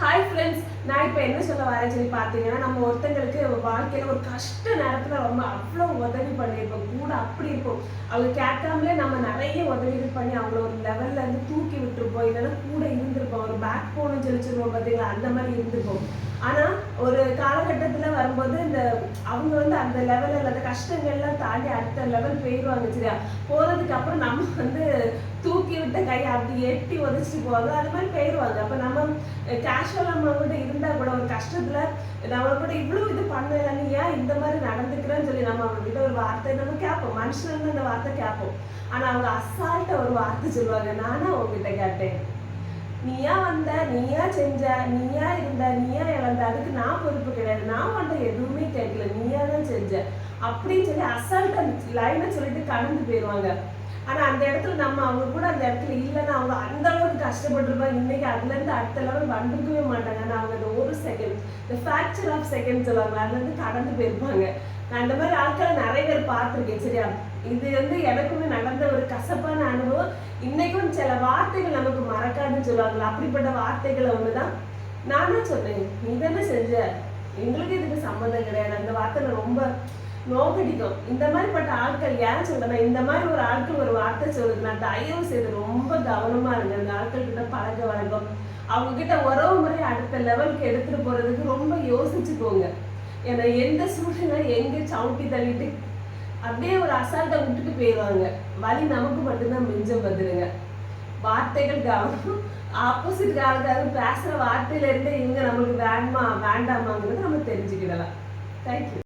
Hi friends, நான் இப்போ என்ன சொல்ல வரேன்னு சொல்லி பார்த்தீங்கன்னா, நம்ம ஒருத்தங்களுக்கு வாழ்க்கையில் ஒரு கஷ்ட நேரத்தில் ரொம்ப அவ்வளோ உதவி பண்ணியிருப்போம். கூட அப்படி இருக்கும். அவங்க கேட்காமலே நம்ம நிறைய உதவிகள் பண்ணி அவங்கள ஒரு லெவலில் இருந்து தூக்கி விட்டுருப்போம். இல்லைன்னா கூட இருந்திருப்போம். ஒரு பேக் போன்னு சொல்லிச்சிருவோம் பார்த்தீங்களா, அந்த மாதிரி இருந்திருப்போம். ஆனால் ஒரு காலகட்டத்தில் வரும்போது அவங்க அந்த லெவலில் அந்த கஷ்டங்கள்லாம் தாண்டி அடுத்த லெவல் போயிடுவாங்க. சரியா, போகிறதுக்கு அப்புறம் நம்ம தூக்கி விட்ட கையை அப்படி எட்டி உதச்சிட்டு போவாங்க. அது மாதிரி போயிடுவாங்க. அப்போ நம்ம கேஷுவலாக நம்ம கூட இருந்தால் கூட ஒரு கஷ்டத்தில் நம்ம கூட இவ்வளோ இது பண்ணல, நீ ஏன் இந்த மாதிரி நடந்துக்கிறேன்னு சொல்லி நம்ம அவங்க கிட்ட ஒரு வார்த்தை நம்ம கேட்போம். மனுஷன் அந்த வார்த்தை கேட்போம். ஆனால் அவங்க அசால்ட்டை ஒரு வார்த்தை சொல்லுவாங்க, நானா உங்ககிட்ட கேட்டேன், நீயா வந்த, நீயா செஞ்ச, நீயா இருந்த, நீயா இழந்த, அதுக்கு நான் பொறுப்பு கிடையாது, நான் வந்து எதுவுமே கேட்கல, நீயா தான் செஞ்ச அப்படின்னு சொல்லி அசால்ட்டா லைனை சொல்லிட்டு கடந்து போயிடுவாங்க. ஆனா அந்த இடத்துல நம்ம அவங்க கூட அந்த இடத்துல இல்லைன்னா அவங்க அந்த அளவுக்கு கஷ்டப்பட்டுருப்பாங்க. இன்னைக்கு அதுல இருந்து அடுத்த லெவல் வந்துருக்கவே மாட்டாங்க. ஆனா அவங்க அந்த ஒரு செகண்ட், இந்த ஃபிராக்சர் ஆஃப் செகண்ட் சொல்லுவாங்க, அதுல இருந்து கடந்து போயிருப்பாங்க. நான் இந்த மாதிரி ஆட்களை நிறைய பேர் பார்த்துருக்கேன். சரியா, இது எனக்குமே நடந்த ஒரு கசப்பான அனுபவம். இன்னைக்கும் சில வார்த்தைகள் நமக்கு மறக்காதுன்னு சொல்லுவாங்களா, அப்படிப்பட்ட வார்த்தைகளை ஒண்ணுதான் நானும் சொன்னேன், நீ தானே செஞ்ச, எங்களுக்கு இதுக்கு சம்மந்தம் கிடையாது. அந்த வார்த்தை ரொம்ப நோக்கடிக்கும். இந்த மாதிரிப்பட்ட ஆட்கள் ஏன் சொல்றேன், இந்த மாதிரி ஒரு ஆட்கள் ஒரு வார்த்தை சொல்லுது, நான் தயவு செய்து ரொம்ப கவனமா இருங்க. அந்த ஆட்கள் கிட்ட பழக்க வழக்கம், அவங்க கிட்ட உறவு முறை அடுத்த லெவலுக்கு எடுத்துட்டு போறதுக்கு ரொம்ப யோசிச்சுக்கோங்க. ஏன்னா எந்த சூழ்நிலை எங்க சவுட்டி தள்ளிட்டு அப்படியே ஒரு அசால்ட்டை விட்டுட்டு போயிடுவாங்க. வழி நமக்கு மட்டும்தான் மிஞ்சம் வந்துடுங்க. வார்த்தைகள் கவனம். ஆப்போசிட் ஆளுக்காக பேசுற வார்த்தையில இருந்து இவங்க நம்மளுக்கு வேண்டாமாங்கிறது நம்ம தெரிஞ்சுக்கிடலாம். தேங்க்யூ.